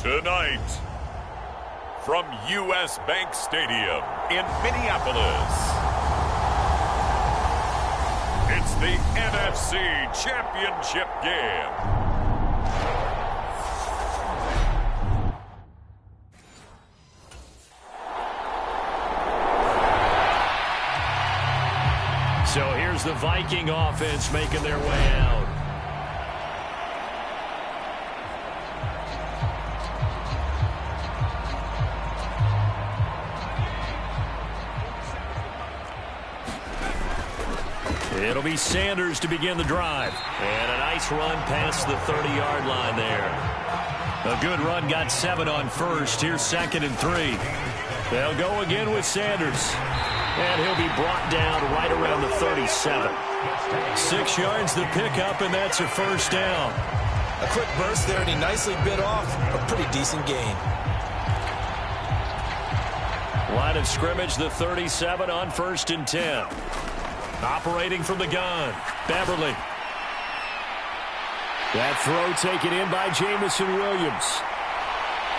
Tonight, from U.S. Bank Stadium in Minneapolis, it's the NFC Championship game. So here's the Viking offense making their way out. It'll be Sanders to begin the drive. And a nice run past the 30-yard line there. A good run, got 7 on first. Here's 2nd and 3. They'll go again with Sanders. And he'll be brought down right around the 37. 6 yards the pickup, and that's a first down. A quick burst there, and he nicely bit off a pretty decent gain. Line of scrimmage, the 37 on 1st and 10. Operating from the gun, Beverly. That throw taken in by Jamison Williams.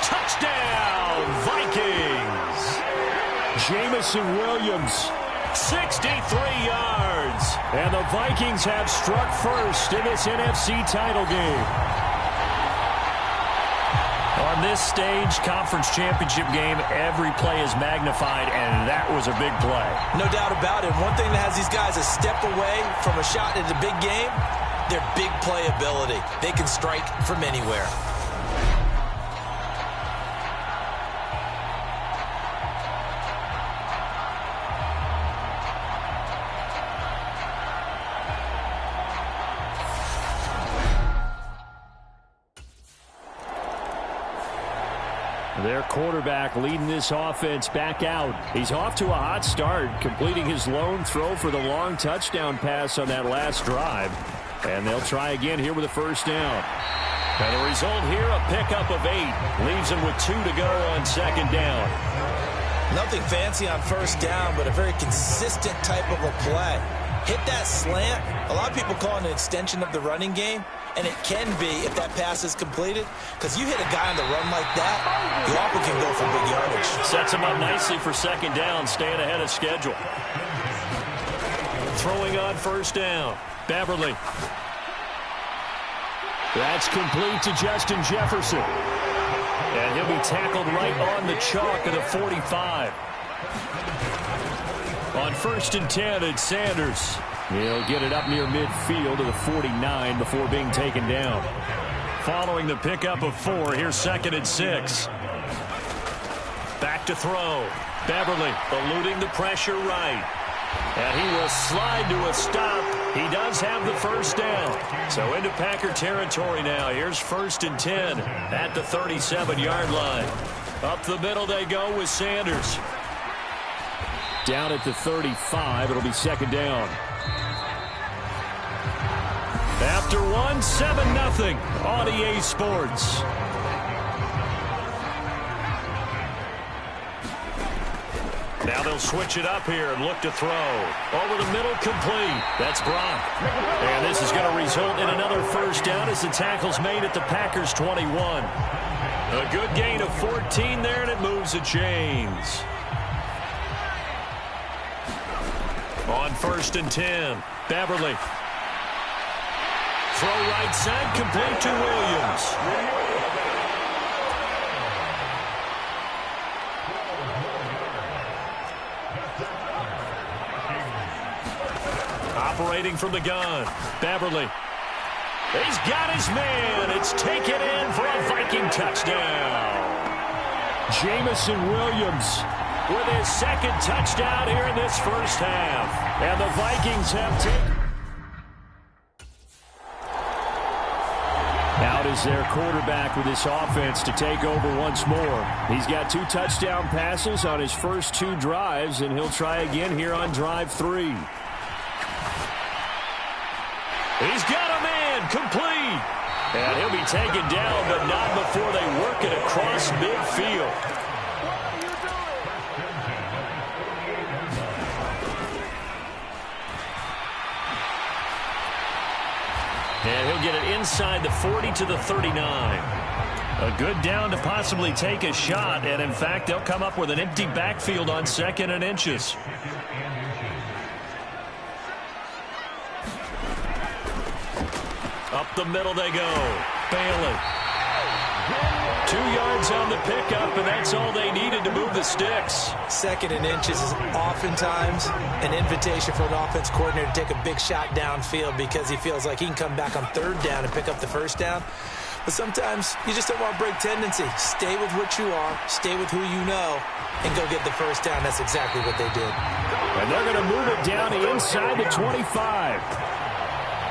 Touchdown, Vikings! Jamison Williams, 63 yards. And the Vikings have struck first in this NFC title game. On this stage, conference championship game, every play is magnified, and that was a big play. No doubt about it. One thing that has these guys a step away from a shot at a big game, their big play ability. They can strike from anywhere. Their quarterback leading this offense back out. He's off to a hot start, completing his lone throw for the long touchdown pass on that last drive. And they'll try again here with a first down. And the result here, a pickup of 8. Leaves them with 2 to go on 2nd down. Nothing fancy on first down, but a very consistent type of a play. Hit that slant. A lot of people call it an extension of the running game. And it can be if that pass is completed, because you hit a guy on the run like that, you often can go for big yardage. Sets him up nicely for 2nd down, staying ahead of schedule. Throwing on first down, Beverly. That's complete to Justin Jefferson. And he'll be tackled right on the chalk of the 45. On 1st and 10, it's Sanders. He'll get it up near midfield to the 49 before being taken down. Following the pickup of 4, here's 2nd and 6. Back to throw. Beverly eluding the pressure right. And he will slide to a stop. He does have the first down. So into Packer territory now. Here's 1st and 10 at the 37-yard line. Up the middle they go with Sanders. Down at the 35, it'll be 2nd down. After 1, 7-0 on EA Sports. Now they'll switch it up here and look to throw. Over the middle, complete. That's Brock. And this is going to result in another first down as the tackle's made at the Packers' 21. A good gain of 14 there, and it moves the chains. On 1st and 10, Beverly. Throw right side, complete to Williams. Operating from the gun, Beverly. He's got his man. It's taken in for a Viking touchdown. Jamison Williams with his 2nd touchdown here in this first half. And the Vikings have taken. Out is their quarterback with this offense to take over once more. He's got 2 touchdown passes on his first 2 drives, and he'll try again here on drive 3. He's got a man, complete. And he'll be taken down, but not before they work it across midfield. And he'll get it inside the 40 to the 39. A good down to possibly take a shot, and in fact, they'll come up with an empty backfield on 2nd and inches. Up the middle they go. Bailey. 2 yards on the pickup, and that's all they needed to move the sticks. 2nd and inches is oftentimes an invitation for an offense coordinator to take a big shot downfield because he feels like he can come back on 3rd down and pick up the 1st down. But sometimes you just don't want to break tendency. Stay with what you are, stay with who you know, and go get the 1st down. That's exactly what they did. And they're going to move it down inside the 25.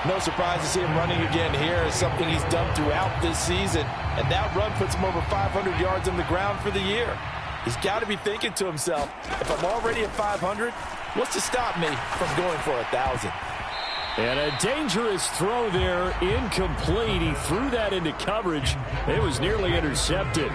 No surprise to see him running again here. It's something he's done throughout this season. And that run puts him over 500 yards on the ground for the year. He's got to be thinking to himself, if I'm already at 500, what's to stop me from going for 1,000? And a dangerous throw there, incomplete. He threw that into coverage. It was nearly intercepted.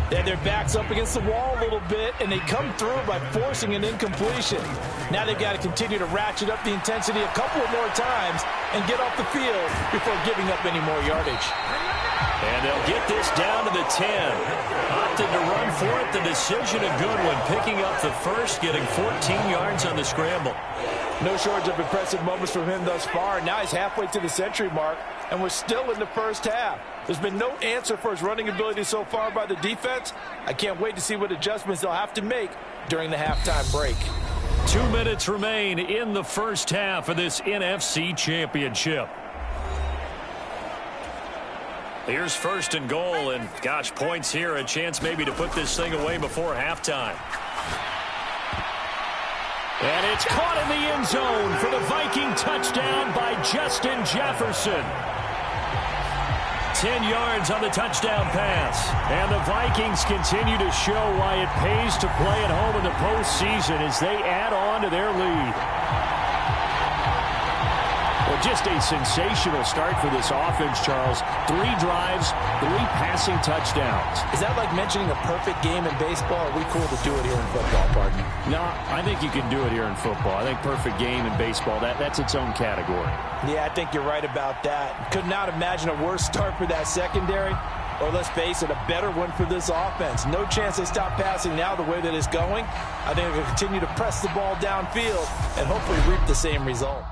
They had their backs up against the wall a little bit, and they come through by forcing an incompletion. Now they've got to continue to ratchet up the intensity a couple of more times and get off the field before giving up any more yardage. And they'll get this down to the 10. Opted to run for it. The decision a good one. Picking up the first, getting 14 yards on the scramble. No shortage of impressive moments from him thus far. Now he's halfway to the century mark, and we're still in the first half. There's been no answer for his running ability so far by the defense. I can't wait to see what adjustments they'll have to make during the halftime break. 2 minutes remain in the first half of this NFC Championship. Here's 1st and goal, and gosh, points here, a chance maybe to put this thing away before halftime. And it's caught in the end zone for the Viking touchdown by Justin Jefferson. 10 yards on the touchdown pass. And the Vikings continue to show why it pays to play at home in the postseason as they add on to their lead. Well, just a sensational start for this offense, Charles. 3 drives, 3 passing touchdowns. Is that like mentioning a perfect game in baseball? Or are we cool to do it here in football, partner? No, I think you can do it here in football. I think perfect game in baseball, that's its own category. Yeah, I think you're right about that. Could not imagine a worse start for that secondary. Or let's face it, a better one for this offense. No chance they stop passing now the way that it's going. I think they'll continue to press the ball downfield and hopefully reap the same result.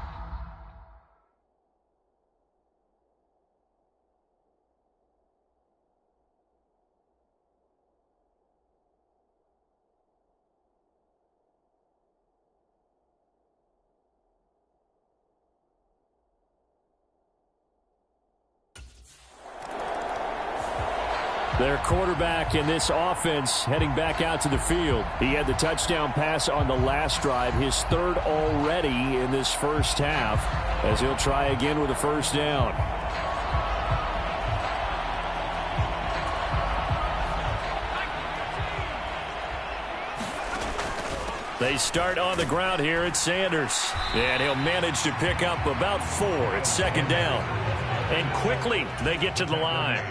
Their quarterback in this offense heading back out to the field. He had the touchdown pass on the last drive, his 3rd already in this first half, as he'll try again with a 1st down. They start on the ground here at Sanders. And he'll manage to pick up about 4 at 2nd down. And quickly they get to the line.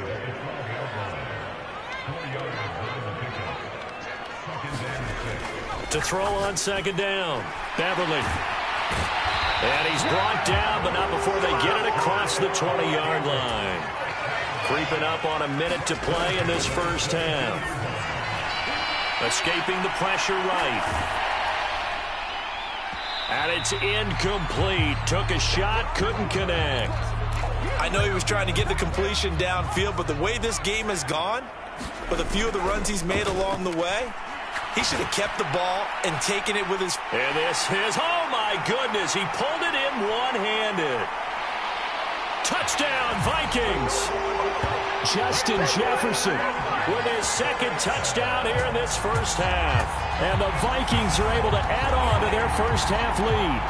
To throw on 2nd down. Beverly. And he's brought down, but not before they get it across the 20-yard line. Creeping up on a minute to play in this first half. Escaping the pressure right. And it's incomplete. Took a shot, couldn't connect. I know he was trying to get the completion downfield, but the way this game has gone, with a few of the runs he's made along the way, he should have kept the ball and taken it with his... And this is, oh my goodness, he pulled it in one-handed. Touchdown, Vikings. Justin Jefferson with his 2nd touchdown here in this first half. And the Vikings are able to add on to their first half lead.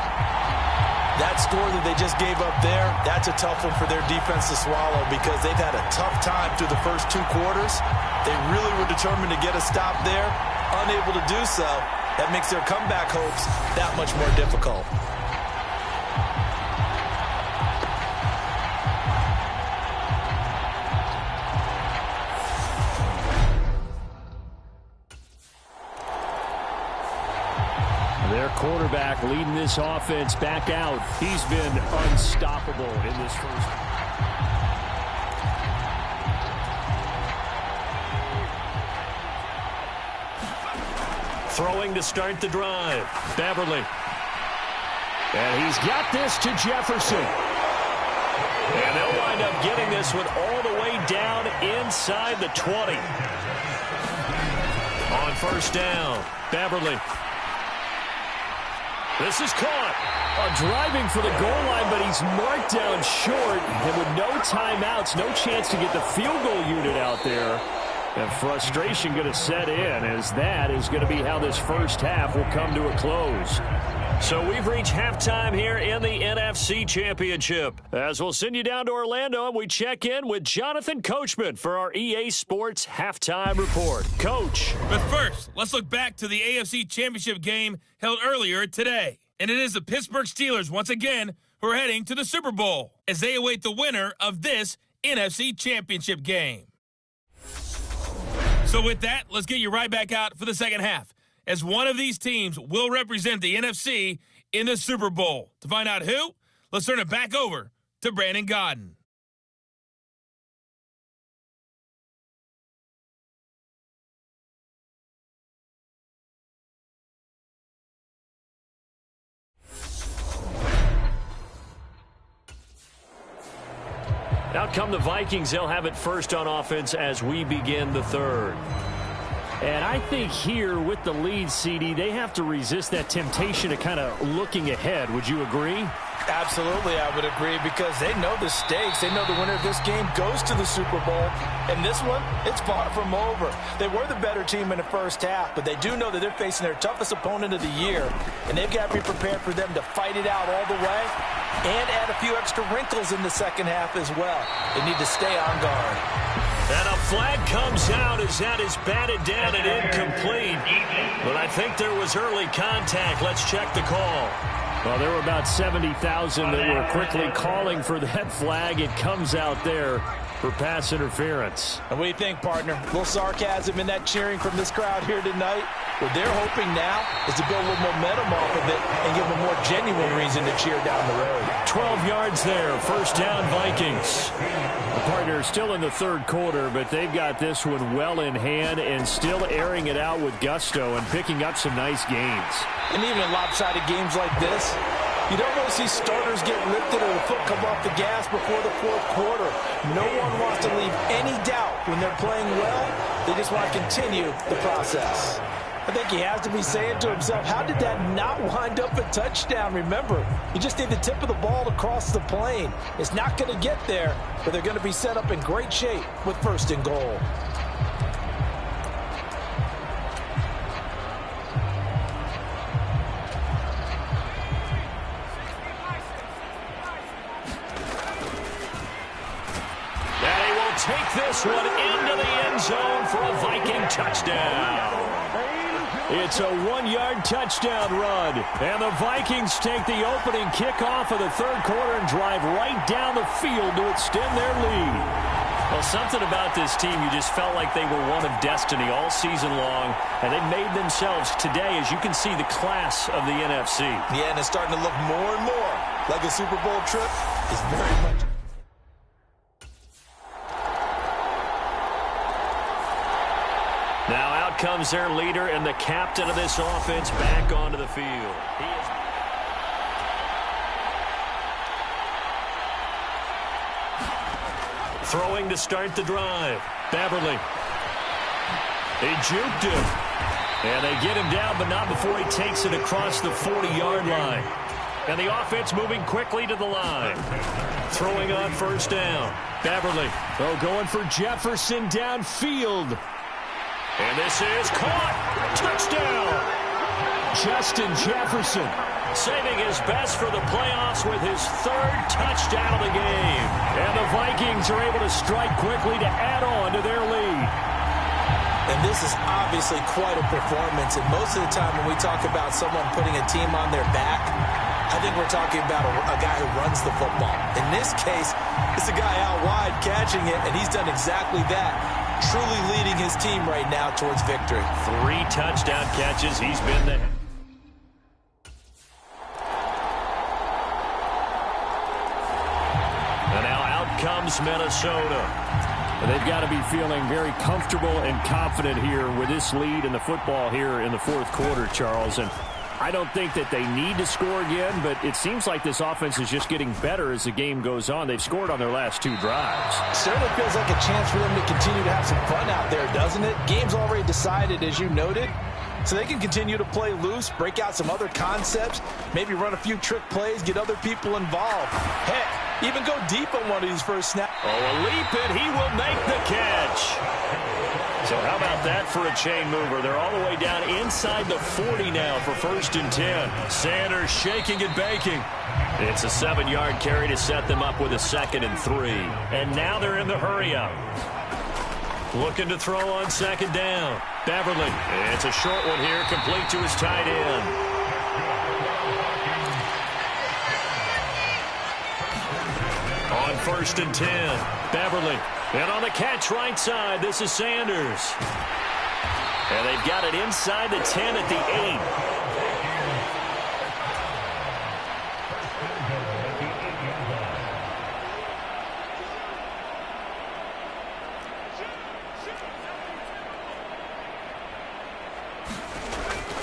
That score that they just gave up there, that's a tough one for their defense to swallow because they've had a tough time through the first 2 quarters. They really were determined to get a stop there. Unable to do so, that makes their comeback hopes that much more difficult. Their quarterback leading this offense back out. He's been unstoppable in this first. Throwing to start the drive. Beverly. And he's got this to Jefferson. And they'll wind up getting this one all the way down inside the 20. On first down, Beverly. This is caught. Driving for the goal line, but he's marked down short. And with no timeouts, no chance to get the field goal unit out there. And frustration going to set in, as that is going to be how this first half will come to a close. So we've reached halftime here in the NFC Championship. As we'll send you down to Orlando, and we check in with Jonathan Coachman for our EA Sports Halftime Report. Coach. But first, let's look back to the AFC Championship game held earlier today. And it is the Pittsburgh Steelers, once again, who are heading to the Super Bowl as they await the winner of this NFC Championship game. So with that, let's get you right back out for the second half, as one of these teams will represent the NFC in the Super Bowl. To find out who, let's turn it back over to Brandon Godden. Out come the Vikings. They'll have it first on offense as we begin the third. And I think here with the lead, CD, they have to resist that temptation of kind of looking ahead. Would you agree? Absolutely, I would agree, because they know the stakes. They know the winner of this game goes to the Super Bowl. And this one, it's far from over. They were the better team in the first half, but they do know that they're facing their toughest opponent of the year. And they've got to be prepared for them to fight it out all the way and add a few extra wrinkles in the second half as well. They need to stay on guard. And a flag comes out as that is batted down and incomplete. But I think there was early contact. Let's check the call. Well, there were about 70,000 that were quickly calling for that flag. It comes out there for pass interference. And what do you think, partner? A little sarcasm in that cheering from this crowd here tonight. What they're hoping now is to build a little momentum off of it and give them a more genuine reason to cheer down the road. 12 yards there. First down, Vikings. The partner still in the third quarter, but they've got this one well in hand and still airing it out with gusto and picking up some nice gains. And even in lopsided games like this, you don't really see starters get lifted or the foot come off the gas before the fourth quarter. No one wants to leave any doubt when they're playing well. They just want to continue the process. I think he has to be saying to himself, how did that not wind up a touchdown? Remember, you just need the tip of the ball to cross the plane. It's not going to get there, but they're going to be set up in great shape with first and goal. Take this one into the end zone for a Viking touchdown. It's a 1-yard touchdown run. And the Vikings take the opening kickoff of the third quarter and drive right down the field to extend their lead. Well, something about this team, you just felt like they were one of destiny all season long, and they made themselves today, as you can see, the class of the NFC. Yeah, and it's starting to look more and more like a Super Bowl trip is very much. Now out comes their leader and the captain of this offense back onto the field. He is... Throwing to start the drive. Beverly. They juked him. And they get him down, but not before he takes it across the 40-yard line. And the offense moving quickly to the line. Throwing on first down. Beverly. Oh, going for Jefferson downfield. And this is caught. Touchdown. Justin Jefferson saving his best for the playoffs with his third touchdown of the game. And the Vikings are able to strike quickly to add on to their lead. And this is obviously quite a performance. And most of the time when we talk about someone putting a team on their back, I think we're talking about a guy who runs the football. In this case, it's a guy out wide catching it, and he's done exactly that. Truly leading his team right now towards victory. 3 touchdown catches. He's been there. And now out comes Minnesota. They've got to be feeling very comfortable and confident here with this lead in the football here in the fourth quarter, Charles. And I don't think that they need to score again, but it seems like this offense is just getting better as the game goes on. They've scored on their last 2 drives. Certainly feels like a chance for them to continue to have some fun out there, doesn't it? Game's already decided, as you noted. So they can continue to play loose, break out some other concepts, maybe run a few trick plays, get other people involved. Heck, even go deep on one of these first snaps. Oh, a leap, and he will make the catch. So how about that for a chain mover? They're all the way down inside the 40 now for 1st and 10. Sanders shaking and baking. It's a 7-yard carry to set them up with a 2nd and 3. And now they're in the hurry-up. Looking to throw on 2nd down. Beverly. It's a short one here, complete to his tight end. On 1st and 10, Beverly. And on the catch right side, this is Sanders. And they've got it inside the 10 at the 8.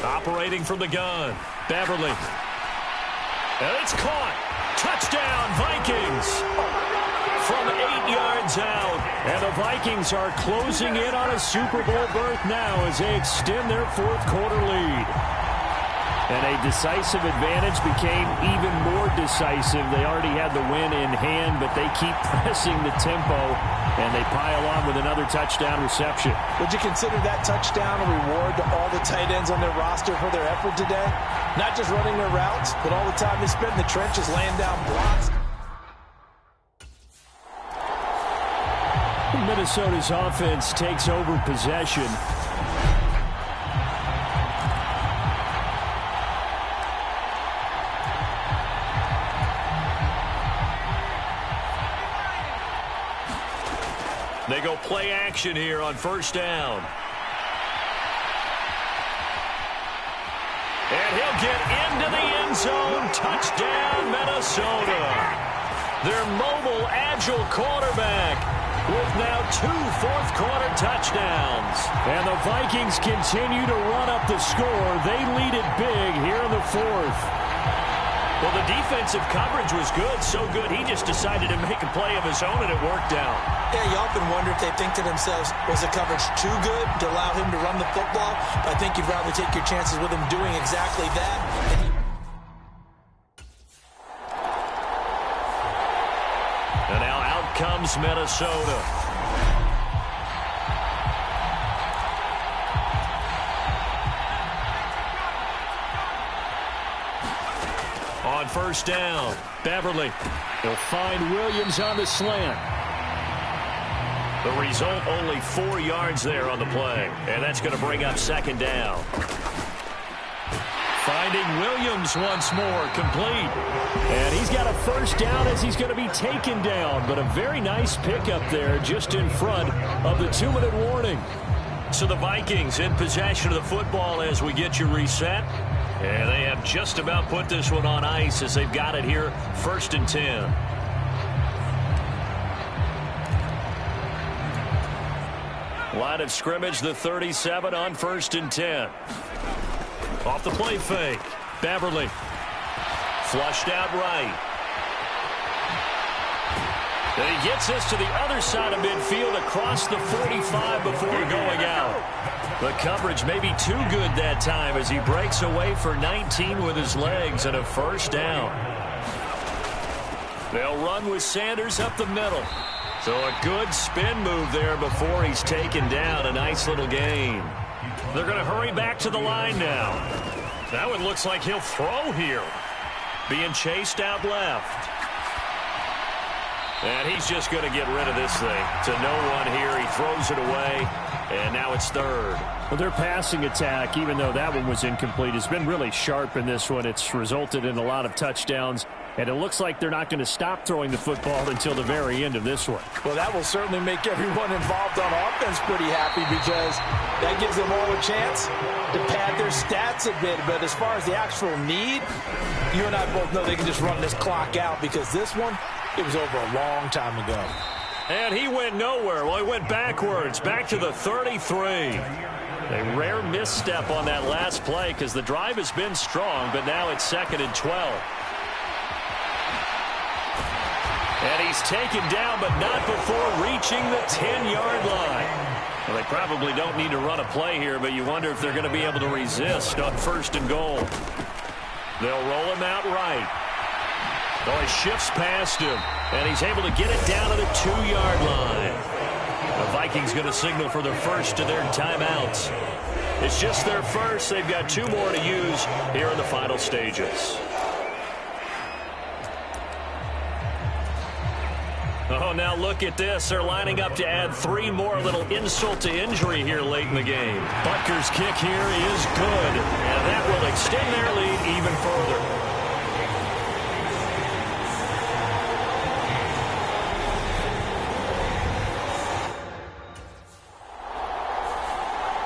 Operating from the gun, Beverly. And it's caught. Touchdown, Vikings. From 8 yards out. And the Vikings are closing in on a Super Bowl berth now as they extend their fourth quarter lead. And a decisive advantage became even more decisive. They already had the win in hand, but they keep pressing the tempo, and they pile on with another touchdown reception. Would you consider that touchdown a reward to all the tight ends on their roster for their effort today? Not just running their routes, but all the time they spent in the trenches laying down blocks. Minnesota's offense takes over possession. They go play action here on 1st down. And he'll get into the end zone. Touchdown, Minnesota. Their mobile, agile quarterback with now 2 fourth-quarter touchdowns. And the Vikings continue to run up the score. They lead it big here in the 4th. Well, the defensive coverage was good, so good he just decided to make a play of his own, and it worked out. Yeah, you often wonder if they think to themselves, was the coverage too good to allow him to run the football? But I think you'd rather take your chances with him doing exactly that. And now out comes Minnesota. On 1st down, Beverly. He'll find Williams on the slant. The result, only 4 yards there on the play. And that's going to bring up 2nd down. Finding Williams once more, complete. And he's got a 1st down as he's going to be taken down. But a very nice pickup there just in front of the 2-minute warning. So the Vikings in possession of the football as we get you reset. And they have just about put this one on ice as they've got it here, 1st and 10. Line of scrimmage, the 37 on 1st and 10. Off the play fake. Beverly. Flushed out right. And he gets this to the other side of midfield across the 45 before going out. The coverage may be too good that time as he breaks away for 19 with his legs and a 1st down. They'll run with Sanders up the middle. So a good spin move there before he's taken down. A nice little gain. They're going to hurry back to the line now. That one looks like he'll throw here. Being chased out left. And he's just going to get rid of this thing. To no one here. He throws it away. And now it's 3rd. Well, their passing attack, even though that one was incomplete, has been really sharp in this one. It's resulted in a lot of touchdowns. And it looks like they're not going to stop throwing the football until the very end of this one. Well, that will certainly make everyone involved on offense pretty happy because that gives them all a chance to pad their stats a bit. But as far as the actual need, you and I both know they can just run this clock out because this one, it was over a long time ago. And he went nowhere. Well, he went backwards, back to the 33. A rare misstep on that last play because the drive has been strong, but now it's 2nd and 12. And he's taken down, but not before reaching the 10-yard line. Well, they probably don't need to run a play here, but you wonder if they're going to be able to resist on 1st and goal. They'll roll him out right. Oh, he shifts past him, and he's able to get it down to the 2-yard line. The Vikings going to signal for their first of their timeouts. It's just their first. They've got 2 more to use here in the final stages. Oh, now look at this. They're lining up to add 3 more. A little insult to injury here late in the game. Butker's kick here is good, and that will extend their lead even further.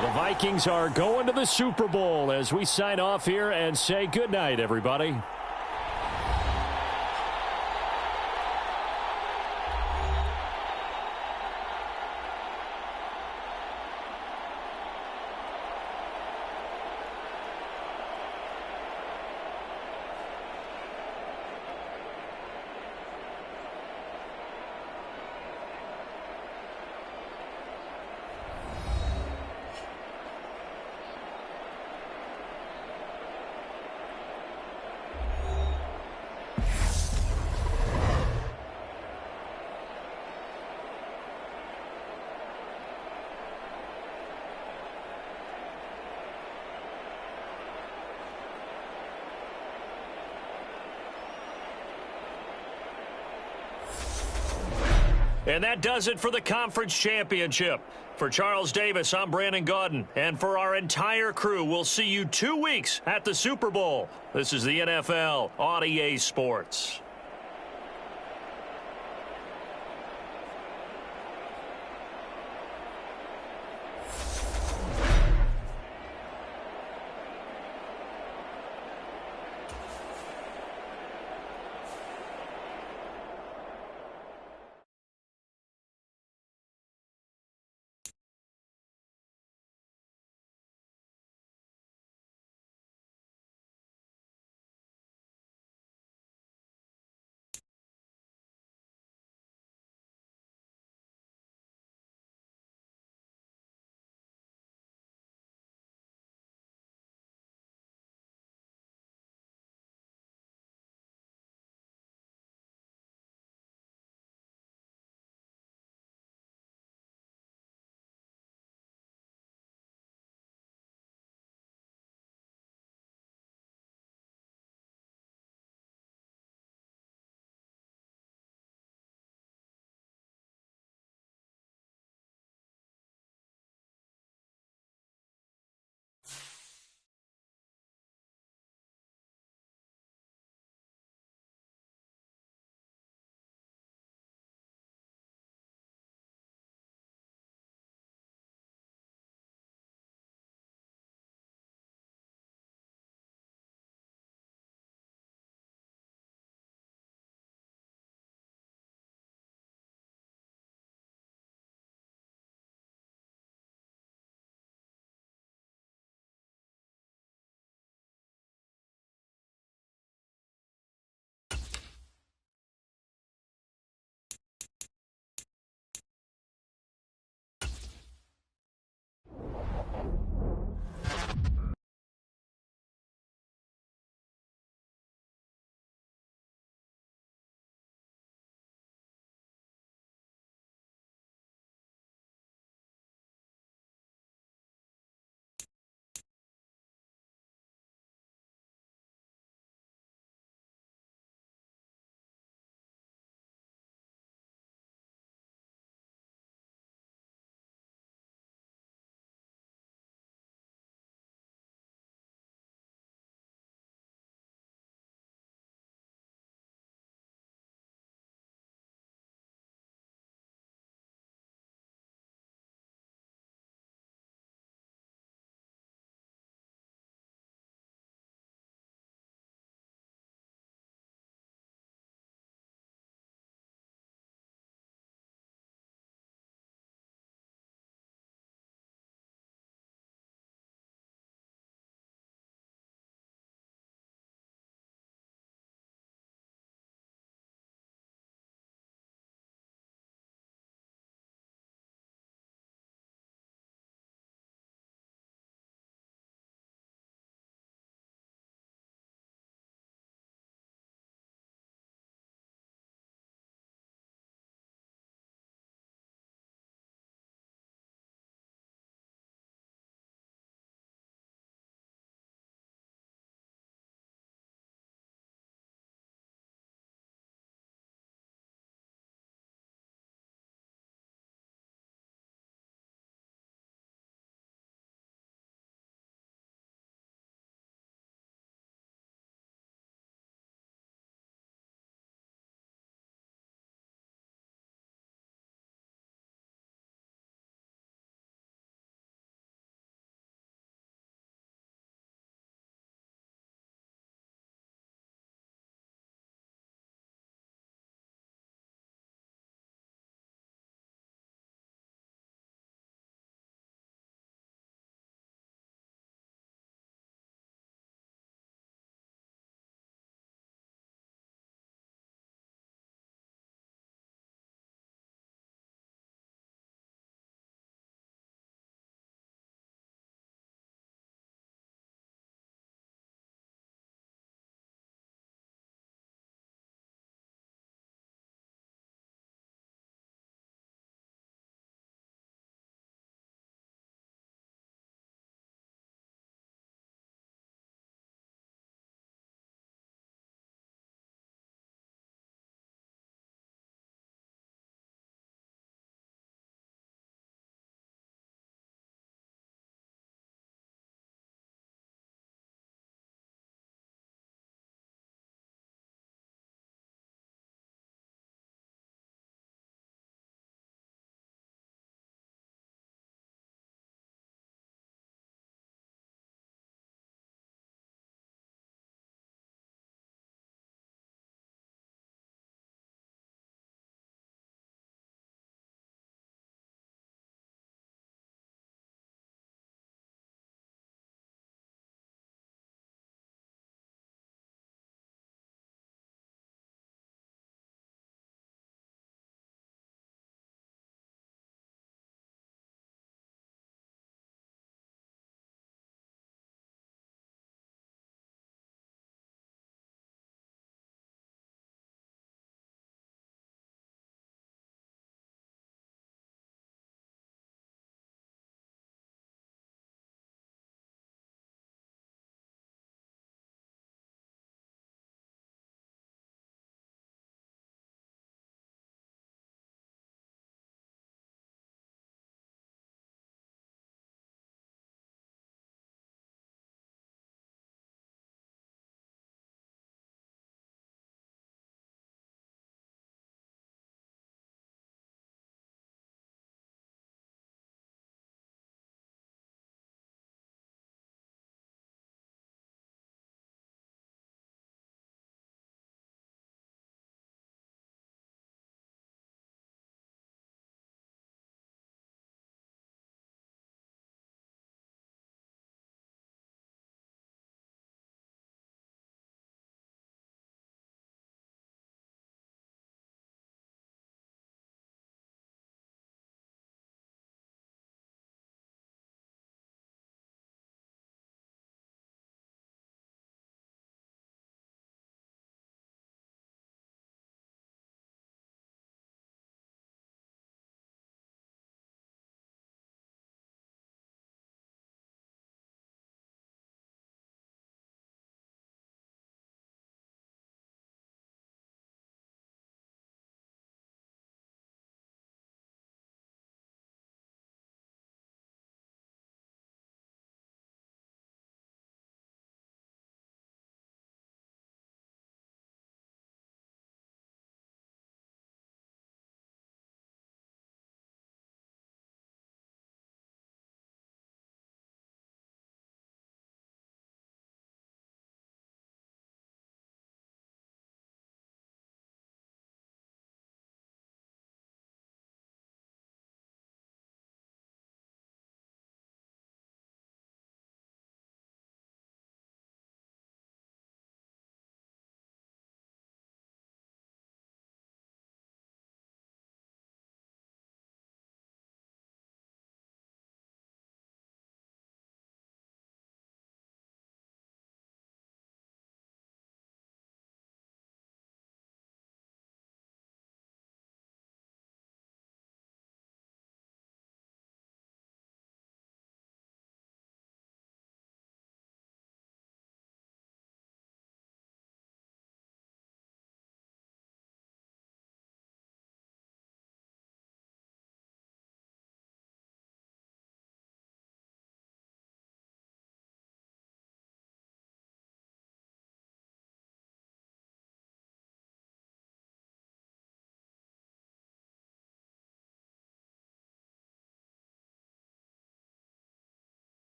The Vikings are going to the Super Bowl as we sign off here and say goodnight, everybody. And that does it for the conference championship. For Charles Davis, I'm Brandon Gaudin. And for our entire crew, we'll see you 2 weeks at the Super Bowl. This is the NFL on EA Sports.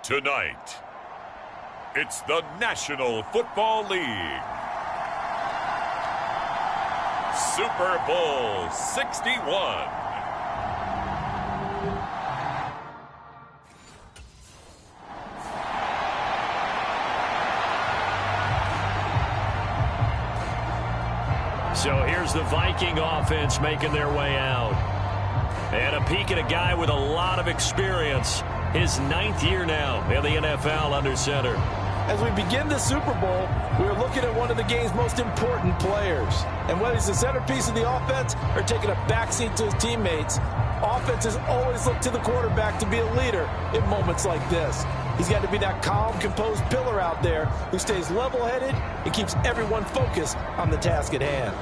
Tonight, it's the National Football League. Super Bowl 61. So here's the Viking offense making their way out. And a peek at a guy with a lot of experience. His 9th year now in the NFL under center. As we begin the Super Bowl, we're looking at one of the game's most important players. And whether he's the centerpiece of the offense or taking a backseat to his teammates, offenses always look to the quarterback to be a leader in moments like this. He's got to be that calm, composed pillar out there who stays level-headed and keeps everyone focused on the task at hand.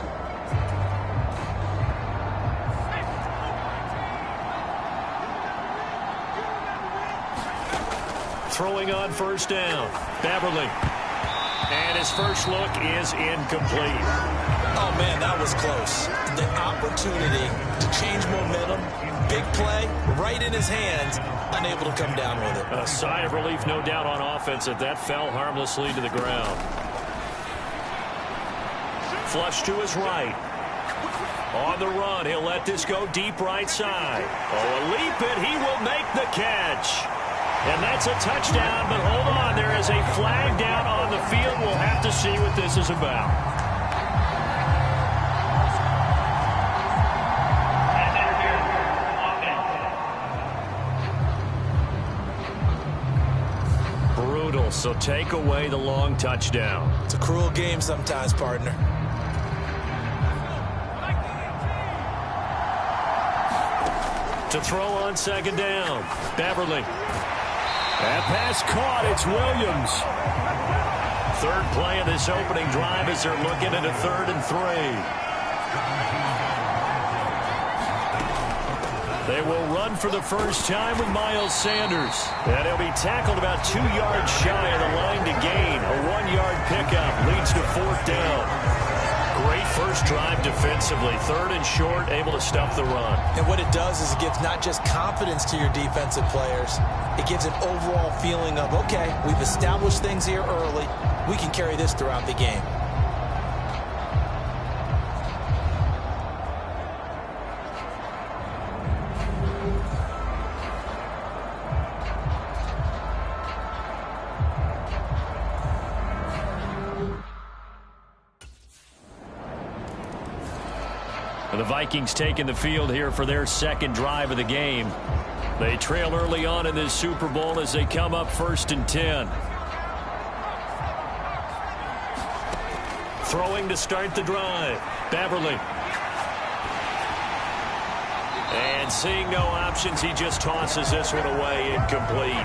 Throwing on first down, Beverly. And his first look is incomplete. Oh, man, that was close. The opportunity to change momentum, big play, right in his hands, unable to come down with it. A sigh of relief, no doubt, on offense that fell harmlessly to the ground. Flush to his right. On the run, he'll let this go deep right side. Oh, a leap, and he will make the catch. And that's a touchdown, but hold on, there is a flag down on the field. We'll have to see what this is about. Brutal, so take away the long touchdown. It's a cruel game sometimes, partner. To throw on second down, Beverly. That pass caught. It's Williams. Third play of this opening drive as they're looking at a 3rd and 3. They will run for the first time with Miles Sanders. And he'll be tackled about 2 yards shy of the line to gain. A 1-yard pickup leads to 4th down. Great first drive defensively. 3rd and short, able to stop the run. And what it does is it gives not just confidence to your defensive players, it gives an overall feeling of, okay, we've established things here early. We can carry this throughout the game. The Vikings taking the field here for their 2nd drive of the game. They trail early on in this Super Bowl as they come up 1st and 10. Throwing to start the drive, Beverly. And seeing no options, he just tosses this one away, incomplete.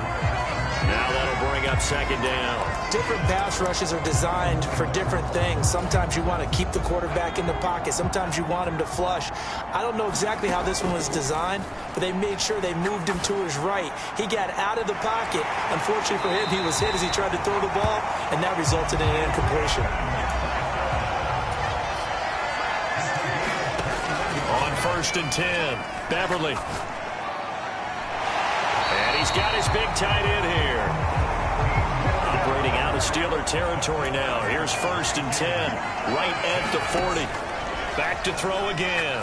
Now that'll bring up 2nd down. Different pass rushes are designed for different things. Sometimes you want to keep the quarterback in the pocket. Sometimes you want him to flush. I don't know exactly how this one was designed, but they made sure they moved him to his right. He got out of the pocket. Unfortunately for him, he was hit as he tried to throw the ball, and that resulted in an incompletion. On 1st and 10, Beverly. And he's got his big tight end here. Operating out of Steeler territory now. Here's 1st and 10, right at the 40. Back to throw again.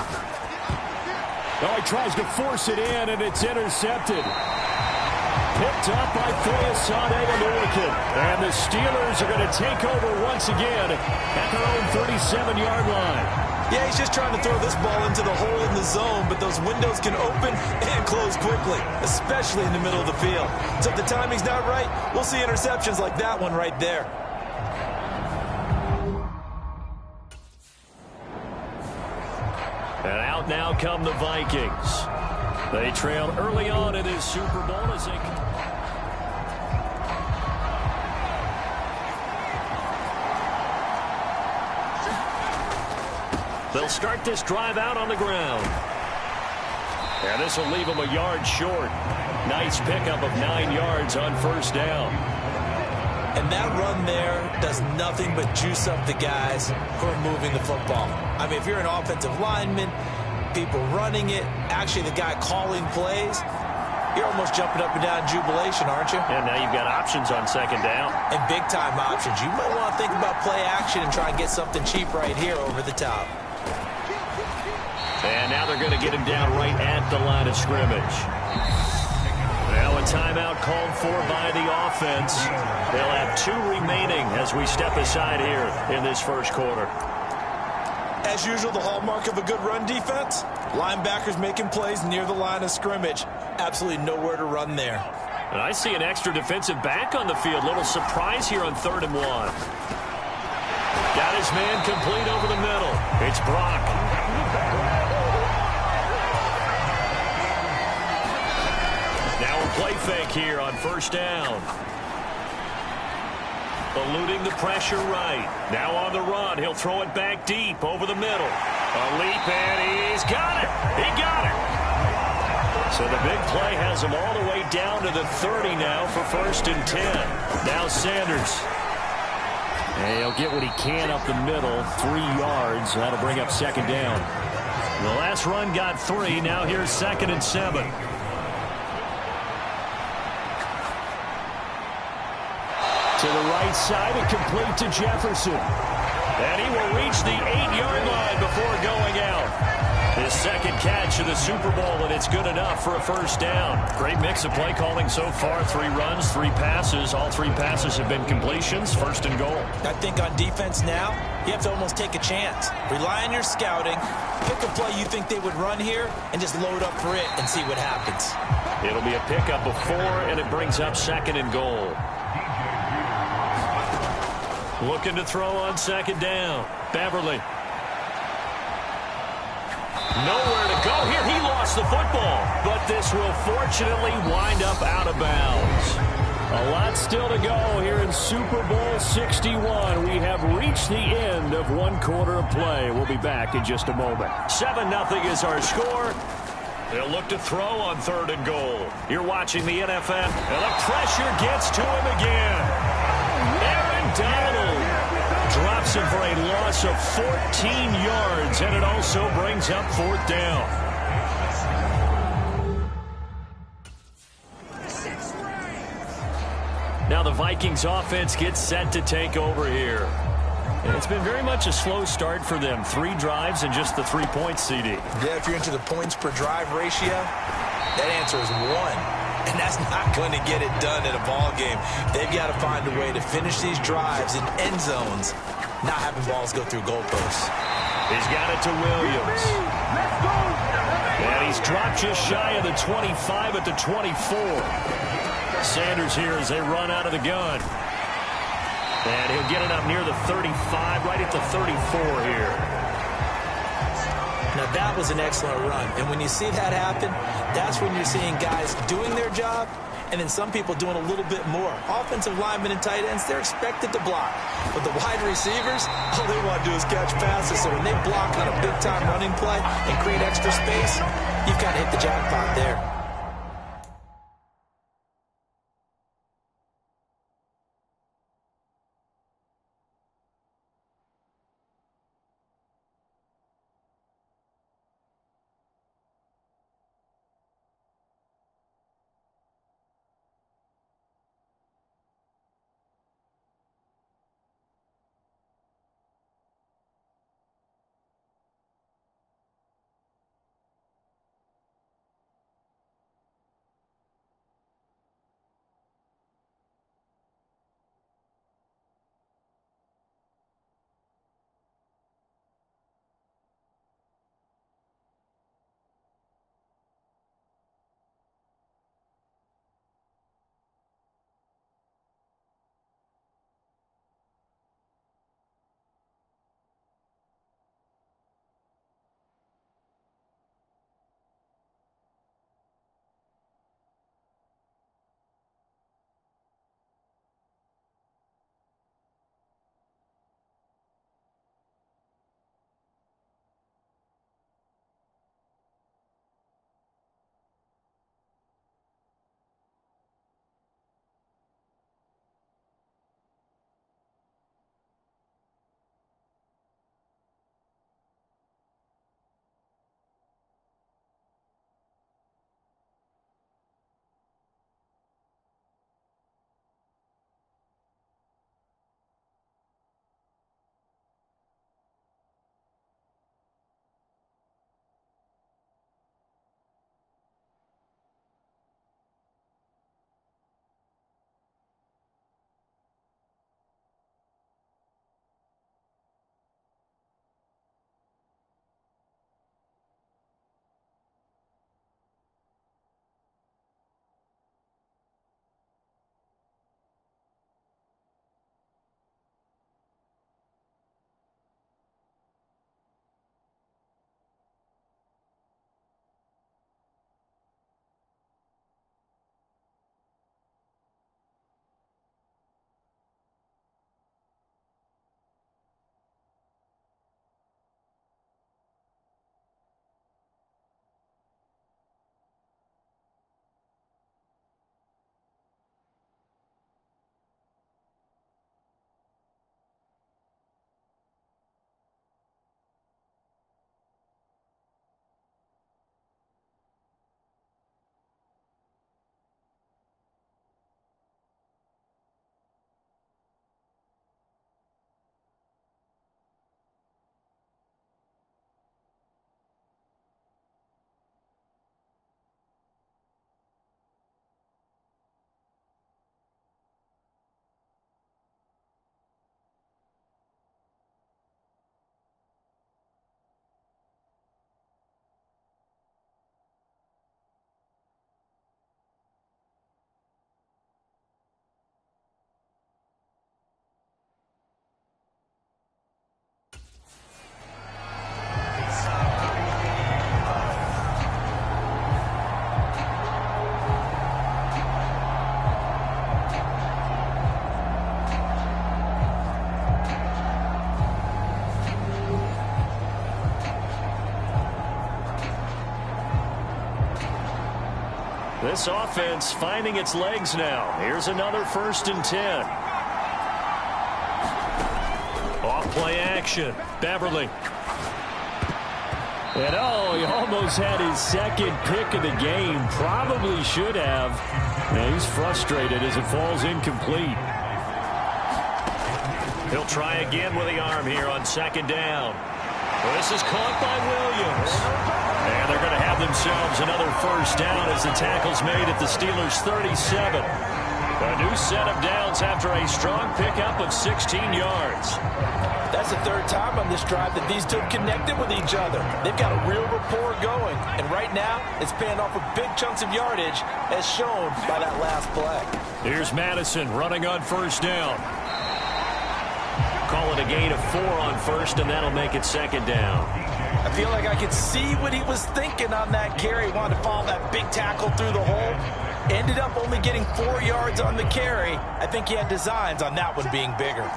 Oh, he tries to force it in, and it's intercepted. Picked up by Foyesade Oluwakin. And the Steelers are going to take over once again at their own 37-yard line. Yeah, he's just trying to throw this ball into the hole in the zone, but those windows can open and close quickly, especially in the middle of the field. So if the timing's not right, we'll see interceptions like that one right there. And out now come the Vikings. They trail early on in this Super Bowl as they... They'll start this drive out on the ground. And this will leave them a yard short. Nice pickup of 9 yards on 1st down. And that run there does nothing but juice up the guys who are moving the football. I mean, if you're an offensive lineman, people running it, actually the guy calling plays, You're almost jumping up and down in jubilation, aren't you? And now you've got options on second down. And big-time options. You might want to think about play action and try and get something cheap right here over the top. And now they're going to get him down right at the line of scrimmage. Now a timeout called for by the offense. They'll have 2 remaining as we step aside here in this first quarter. As usual, the hallmark of a good run defense, linebackers making plays near the line of scrimmage. Absolutely nowhere to run there. And I see an extra defensive back on the field. Little surprise here on 3rd and 1. Got his man complete over the middle. It's Brock. Now a play fake here on 1st down. Eluding the pressure right. Now on the run. He'll throw it back deep over the middle. A leap, and he's got it. He got it. So the big play has him all the way down to the 30 now for 1st and 10. Now Sanders. And he'll get what he can up the middle. 3 yards. That'll bring up 2nd down. The last run got 3. Now here's 2nd and 7. To the right side and complete to Jefferson. And he will reach the 8-yard line before going out. His 2nd catch of the Super Bowl, and it's good enough for a 1st down. Great mix of play calling so far. 3 runs, 3 passes. All 3 passes have been completions. 1st and goal. I think on defense now, you have to almost take a chance. Rely on your scouting. Pick a play you think they would run here and just load up for it and see what happens. It'll be a pickup of 4, and it brings up 2nd and goal. Looking to throw on 2nd down. Beverly. Nowhere to go here. He lost the football, but this will fortunately wind up out of bounds. A lot still to go here in Super Bowl 61. We have reached the end of 1 quarter of play. We'll be back in just a moment. 7-0 is our score. They'll look to throw on 3rd and goal. You're watching the NFL, and the pressure gets to him again. Aaron Donald drops him for a loss of 14 yards, and it also brings up 4th down. Now the Vikings offense gets set to take over here. And it's been very much a slow start for them. 3 drives and just the 3 points, CD. Yeah, if you're into the points per drive ratio, that answer is 1. And that's not going to get it done in a ball game. They've got to find a way to finish these drives in end zones, not having balls go through goalposts. He's got it to Williams. And he's dropped just shy of the 25 at the 24. Sanders here as they run out of the gun. And he'll get it up near the 35, right at the 34 here. Now, that was an excellent run. And when you see that happen, that's when you're seeing guys doing their job and then some people doing a little bit more. Offensive linemen and tight ends, they're expected to block. But the wide receivers, all they want to do is catch passes. So when they block on a big-time running play and create extra space, you've got to hit the jackpot there. This offense finding its legs now. Here's another 1st and 10. Off play action. Beverly. And he almost had his 2nd pick of the game. Probably should have. And he's frustrated as it falls incomplete. He'll try again with the arm here on 2nd down. This is caught by Williams. And they're going to have themselves another 1st down as the tackle's made at the Steelers' 37. A new set of downs after a strong pickup of 16 yards. That's the 3rd time on this drive that these two connected with each other. They've got a real rapport going. And right now, it's paying off with big chunks of yardage, as shown by that last play. Here's Madison running on 1st down. Call it a gain of 4 on 1st, and that'll make it 2nd down. I feel like I could see what he was thinking on that carry. He wanted to follow that big tackle through the hole. Ended up only getting 4 yards on the carry. I think he had designs on that one being bigger.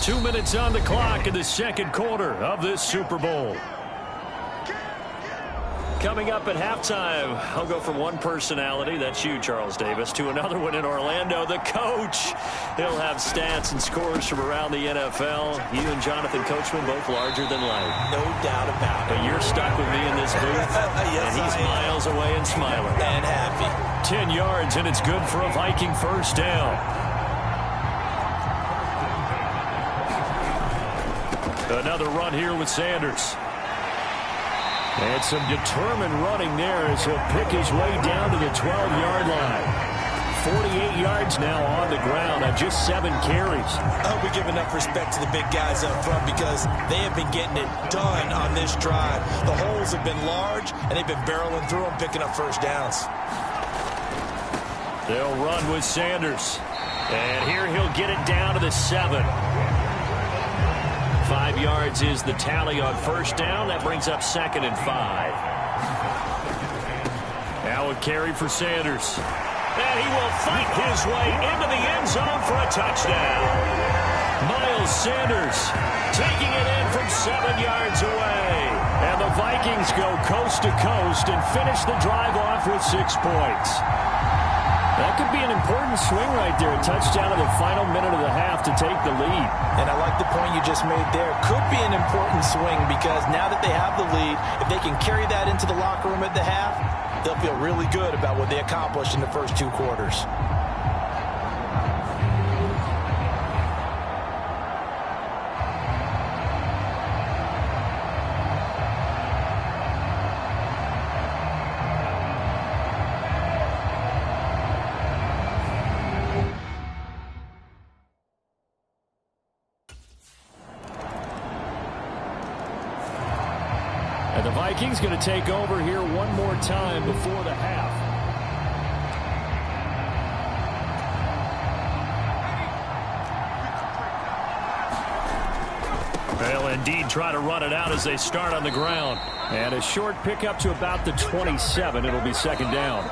2 minutes on the clock in the 2nd quarter of this Super Bowl. Coming up at halftime, I'll go from one personality, that's you, Charles Davis, to another one in Orlando, the coach. He'll have stats and scores from around the NFL. You and Jonathan Coachman, both larger than life. No doubt about it. But you're stuck with me in this booth, yes, and he's miles away and smiling. And happy. 10 yards, and it's good for a Viking 1st down. Another run here with Sanders. And some determined running there as he'll pick his way down to the 12-yard line. 48 yards now on the ground on just 7 carries. I hope we give enough respect to the big guys up front because they have been getting it done on this drive. The holes have been large, and they've been barreling through them, picking up 1st downs. They'll run with Sanders. And here he'll get it down to the 7. 5 yards is the tally on 1st down. That brings up 2nd and 5. Now a carry for Sanders. And he will fight his way into the end zone for a touchdown. Miles Sanders taking it in from 7 yards away. And the Vikings go coast to coast and finish the drive off with 6 points. That could be an important swing right there. A touchdown in the final minute of the half to take the lead. And I like the point you just made there. Could be an important swing because now that they have the lead, if they can carry that into the locker room at the half, they'll feel really good about what they accomplished in the first 2 quarters. And the Vikings going to take over here one more time before the half. They'll indeed try to run it out as they start on the ground. And a short pickup to about the 27. It'll be 2nd down.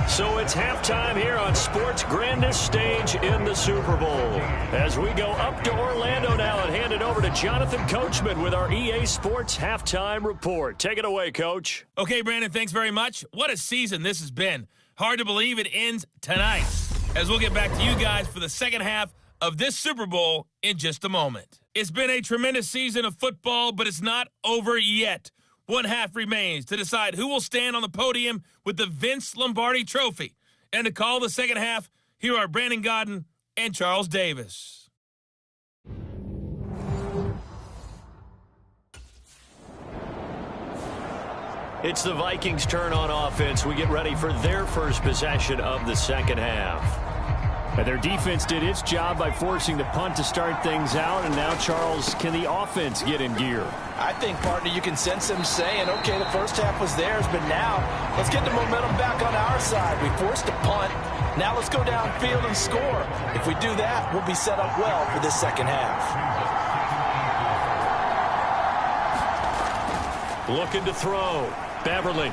So it's halftime here on sports' grandest stage in the Super Bowl. As we go up to Orlando now and hand it over to Jonathan Coachman with our EA Sports Halftime Report. Take it away, Coach. Okay, Brandon, thanks very much. What a season this has been. Hard to believe it ends tonight. As we'll get back to you guys for the 2nd half of this Super Bowl in just a moment. It's been a tremendous season of football, but it's not over yet. One half remains to decide who will stand on the podium with the Vince Lombardi Trophy. And to call the 2nd half, here are Brandon Godden and Charles Davis. It's the Vikings' turn on offense. We get ready for their first possession of the 2nd half. And their defense did its job by forcing the punt to start things out. And now, Charles, can the offense get in gear? I think, partner, you can sense them saying, okay, the first half was theirs, but now let's get the momentum back on our side. We forced a punt. Now let's go downfield and score. If we do that, we'll be set up well for this 2nd half. Looking to throw. Beverly.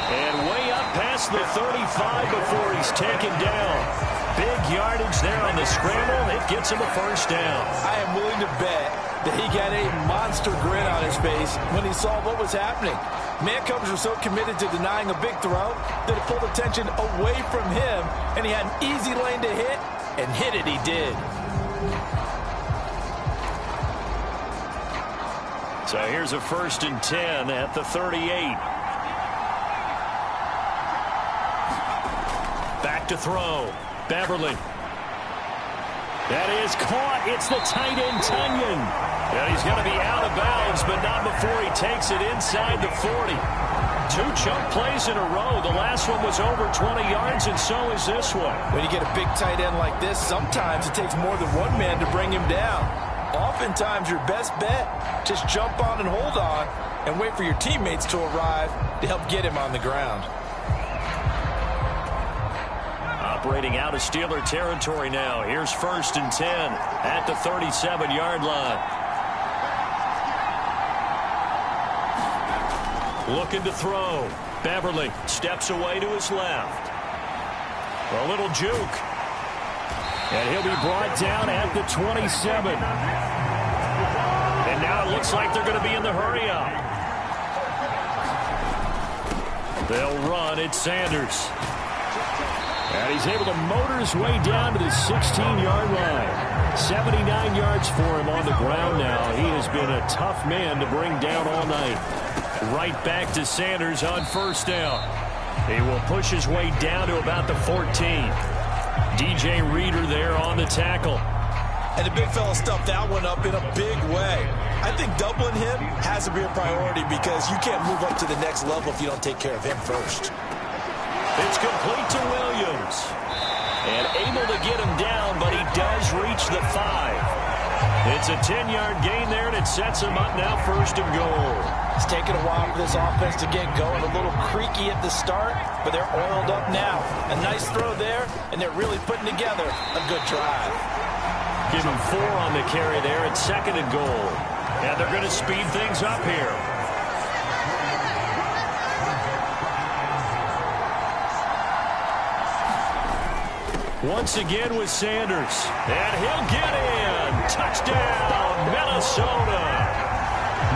And way up past the 35 before he's taken down. Big yardage there on the scramble. It gets him a 1st down. I am willing to bet that he got a monster grin on his face when he saw what was happening. Man coverage was so committed to denying a big throw that it pulled attention away from him, and he had an easy lane to hit, and hit it he did. So here's a 1st and 10 at the 38. Back to throw. Beverly. That is caught. It's the tight end, Tunyon. And he's going to be out of bounds, but not before he takes it inside the 40. 2 chunk plays in a row. The last one was over 20 yards, and so is this one. When you get a big tight end like this, sometimes it takes more than one man to bring him down. Oftentimes, your best bet, just jump on and hold on and wait for your teammates to arrive to help get him on the ground. Operating out of Steeler territory now. Here's 1st and 10 at the 37-yard line. Looking to throw. Beverly steps away to his left. A little juke. And he'll be brought down at the 27. And now it looks like they're going to be in the hurry-up. They'll run. It's Sanders. And he's able to motor his way down to the 16-yard line. 79 yards for him on the ground now. He has been a tough man to bring down all night. Right back to Sanders on 1st down. He will push his way down to about the 14. DJ Reader there on the tackle. And the big fella stuffed that one up in a big way. I think doubling him has to be a priority because you can't move up to the next level if you don't take care of him first. It's complete to Williams. And able to get him down, but he does reach the 5. It's a 10-yard gain there, and it sets him up now 1st and goal. It's taken a while for this offense to get going. A little creaky at the start, but they're oiled up now. A nice throw there, and they're really putting together a good drive. Give him 4 on the carry there at 2nd and goal. And they're going to speed things up here. Once again with Sanders. And he'll get in. Touchdown, Minnesota.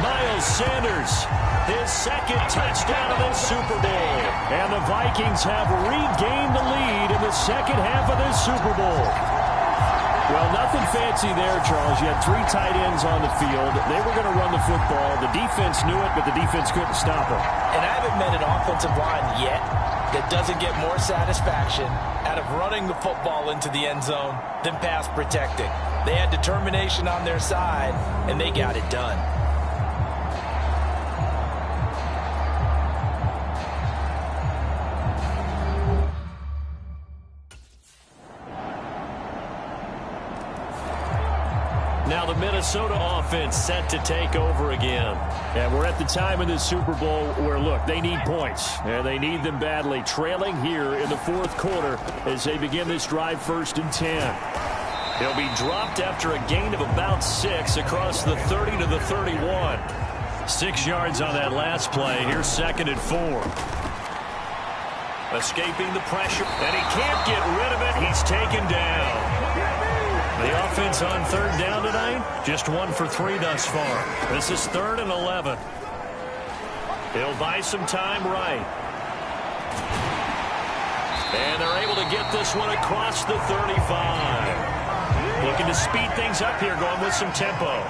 Miles Sanders, his 2nd touchdown of the Super Bowl. And the Vikings have regained the lead in the 2nd half of this Super Bowl. Well, nothing fancy there, Charles. You had 3 tight ends on the field. They were going to run the football. The defense knew it, but the defense couldn't stop them. And I haven't met an offensive line yet that doesn't get more satisfaction out of running the football into the end zone than pass protecting. They had determination on their side, and they got it done. Now the Minnesota offense set to take over again. And we're at the time in the Super Bowl where, look, they need points. And they need them badly. Trailing here in the 4th quarter as they begin this drive 1st and 10. He'll be dropped after a gain of about 6 across the 30 to the 31. 6 yards on that last play. Here's 2nd and 4. Escaping the pressure. And he can't get rid of it. He's taken down. The offense on 3rd down tonight, just 1 for 3 thus far. This is 3rd and 11. He'll buy some time right. And they're able to get this one across the 35. Looking to speed things up here, going with some tempo.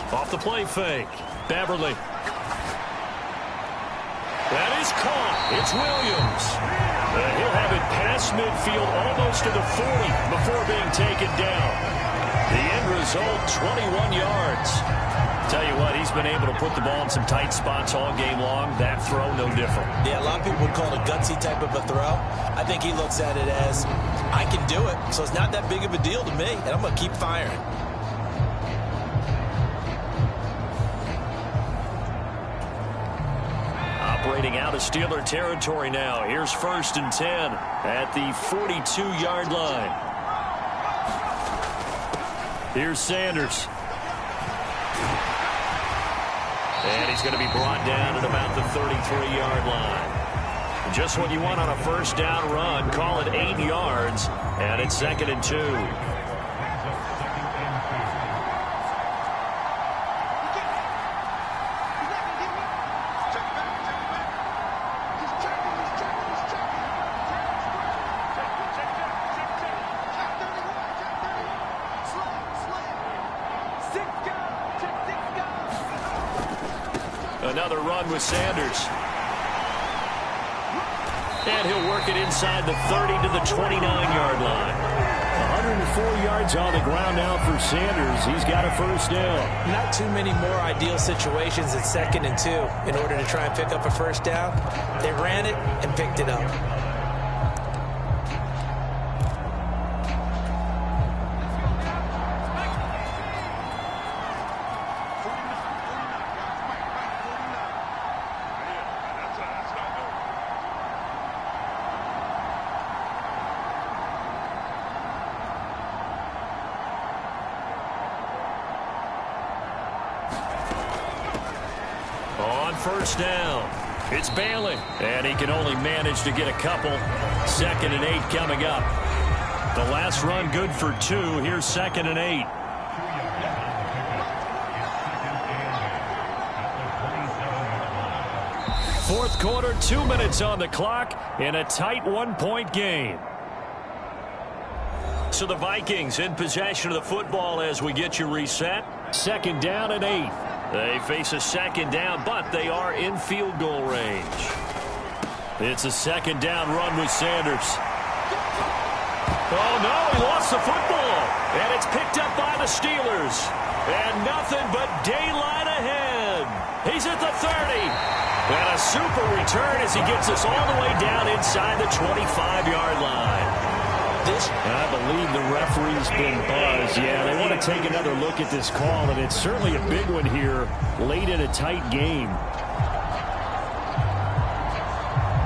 Off the play fake. Beverly. That is caught. It's Williams. He'll have it past midfield almost to the 40 before being taken down. The end result, 21 yards. Tell you what, he's been able to put the ball in some tight spots all game long. That throw, no different. Yeah, a lot of people would call it a gutsy type of a throw. I think he looks at it as, I can do it, so it's not that big of a deal to me, and I'm going to keep firing. Operating out of Steeler territory now. Here's 1st and 10 at the 42-yard line. Here's Sanders. And he's going to be brought down at about the 33-yard line. Just what you want on a first down run. Call it 8 yards, and it's 2nd and 2. Another run with Sanders. And he'll work it inside the 30 to the 29-yard line. 104 yards on the ground now for Sanders. He's got a first down. Not too many more ideal situations at 2nd and 2 in order to try and pick up a first down. They ran it and picked it up. First down. It's Bailey. And he can only manage to get a couple. 2nd and 8 coming up. The last run good for 2. Here's 2nd and 8. Fourth quarter, 2 minutes on the clock in a tight 1-point game. So the Vikings in possession of the football as we get you reset. 2nd down and 8. They face a 2nd down, but they are in field goal range. It's a 2nd down run with Sanders. Oh, no, he lost the football. And it's picked up by the Steelers. And nothing but daylight ahead. He's at the 30. And a super return as he gets us all the way down inside the 25-yard line. I believe the referee's been buzzed. Yeah, they want to take another look at this call, and it's certainly a big one here late in a tight game.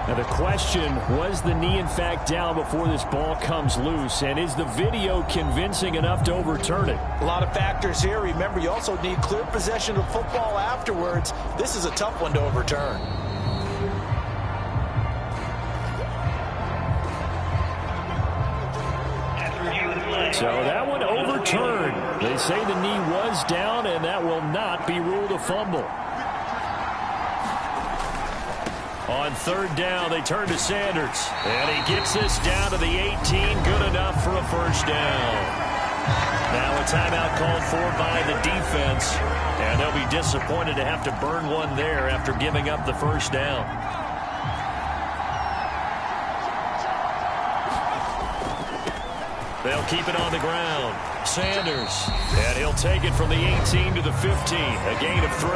Now the question, was the knee in fact down before this ball comes loose, and is the video convincing enough to overturn it? A lot of factors here. Remember, you also need clear possession of football afterwards. This is a tough one to overturn. So that one overturned. They say the knee was down, and that will not be ruled a fumble. On 3rd down, they turn to Sanders. And he gets this down to the 18. Good enough for a first down. Now a timeout called for by the defense. And they'll be disappointed to have to burn one there after giving up the first down. They'll keep it on the ground. Sanders. And he'll take it from the 18 to the 15. A gain of 3.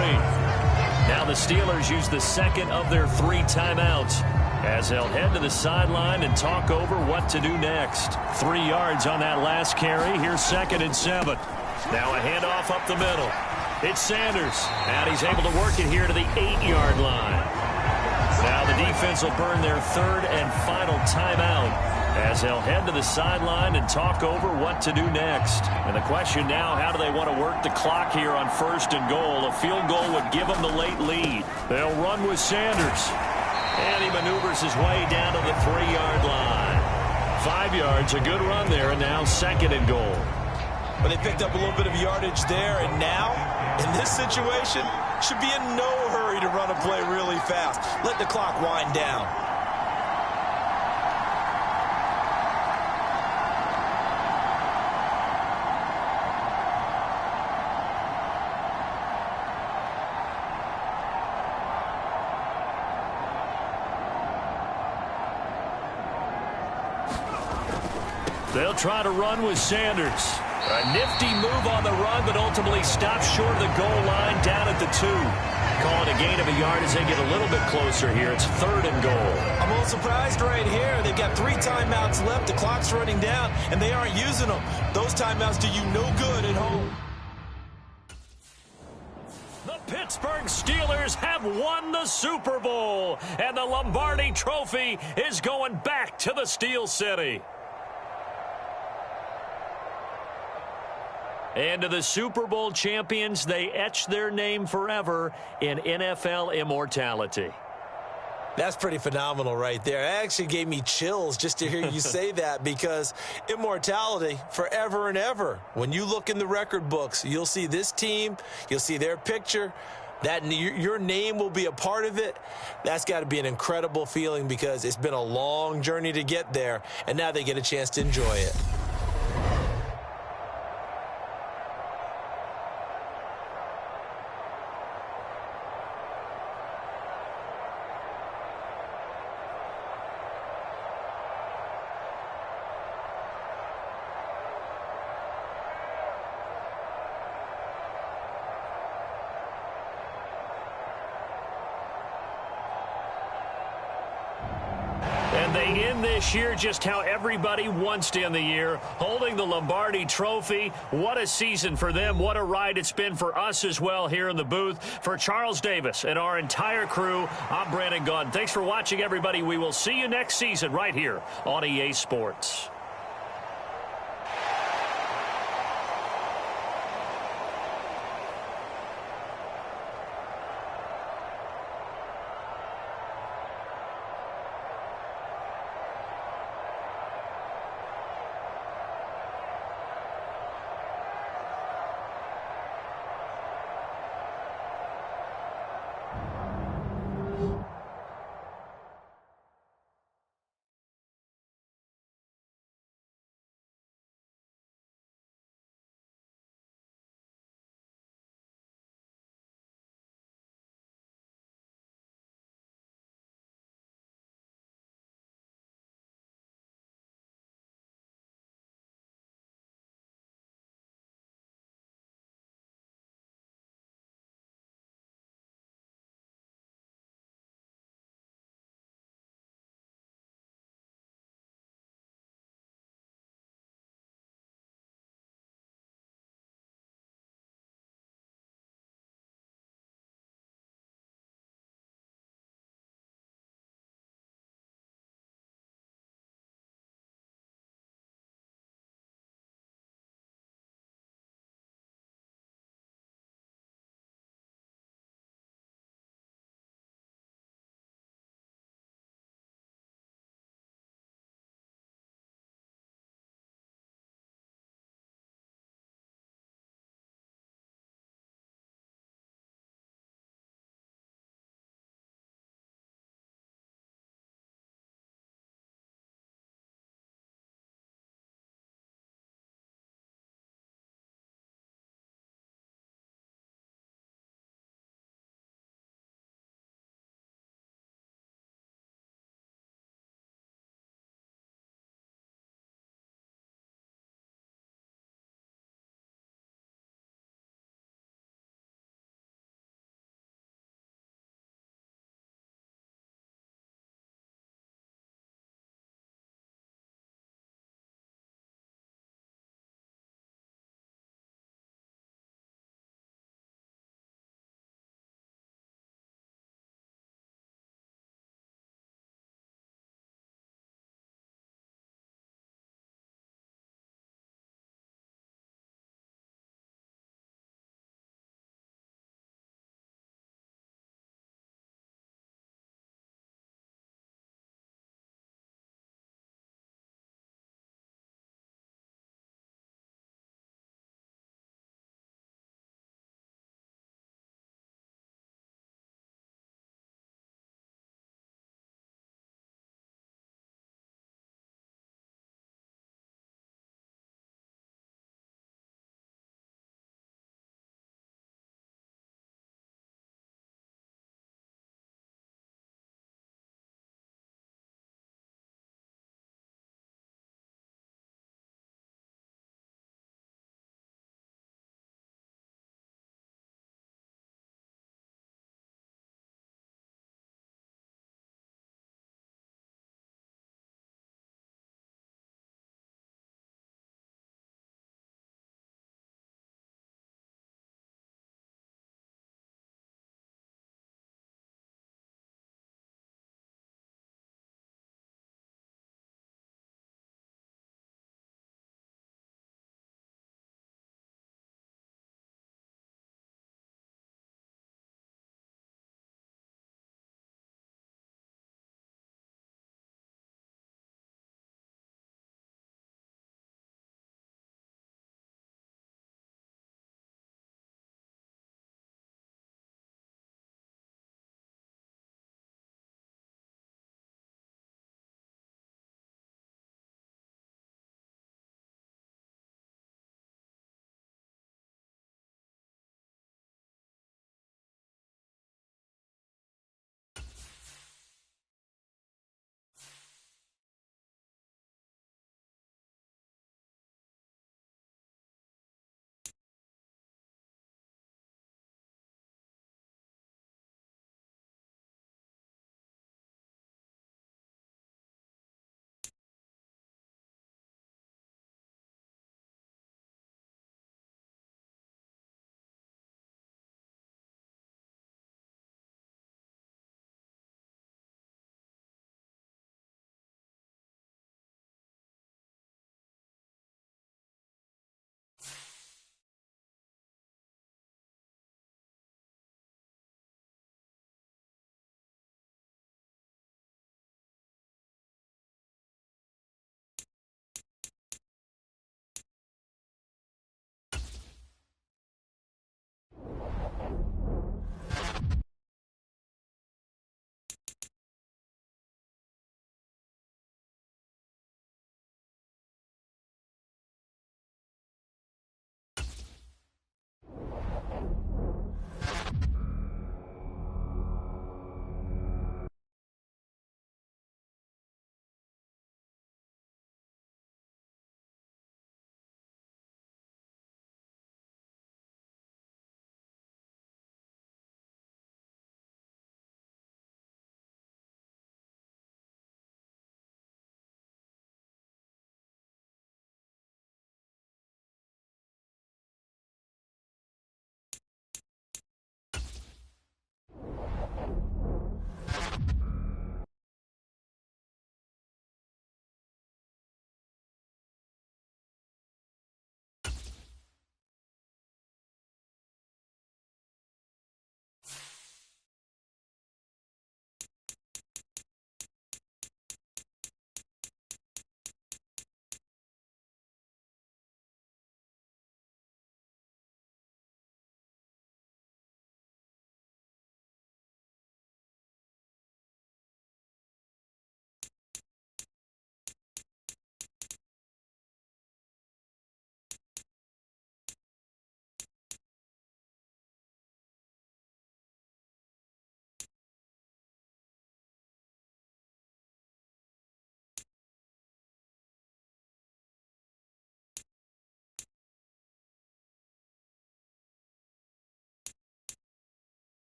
Now the Steelers use the 2nd of their 3 timeouts as they'll head to the sideline and talk over what to do next. 3 yards on that last carry. Here's 2nd and 7. Now a handoff up the middle. It's Sanders. And he's able to work it here to the 8-yard line. Now the defense will burn their 3rd and final timeout as they'll head to the sideline and talk over what to do next. And the question now, how do they want to work the clock here on 1st and goal? A field goal would give them the late lead. They'll run with Sanders. And he maneuvers his way down to the 3-yard line. 5 yards, a good run there, and now 2nd and goal. But they picked up a little bit of yardage there, and now, in this situation, should be in no hurry to run a play really fast. Let the clock wind down. They'll try to run with Sanders. A nifty move on the run, but ultimately stops short of the goal line down at the 2. Call it a gain of a yard as they get a little bit closer here. It's 3rd and goal. I'm a little surprised right here. They've got 3 timeouts left. The clock's running down, and they aren't using them. Those timeouts do you no good at home. The Pittsburgh Steelers have won the Super Bowl, and the Lombardi Trophy is going back to the Steel City. And to the Super Bowl champions, they etch their name forever in NFL immortality. That's pretty phenomenal right there. It actually gave me chills just to hear you say that, because immortality forever and ever. When you look in the record books, you'll see this team, you'll see their picture, that your name will be a part of it. That's got to be an incredible feeling, because it's been a long journey to get there, and now they get a chance to enjoy it. And they end this year just how everybody wants to end the year, holding the Lombardi Trophy. What a season for them. What a ride it's been for us as well here in the booth. For Charles Davis and our entire crew, I'm Brandon Gaudin. Thanks for watching, everybody. We will see you next season right here on EA Sports.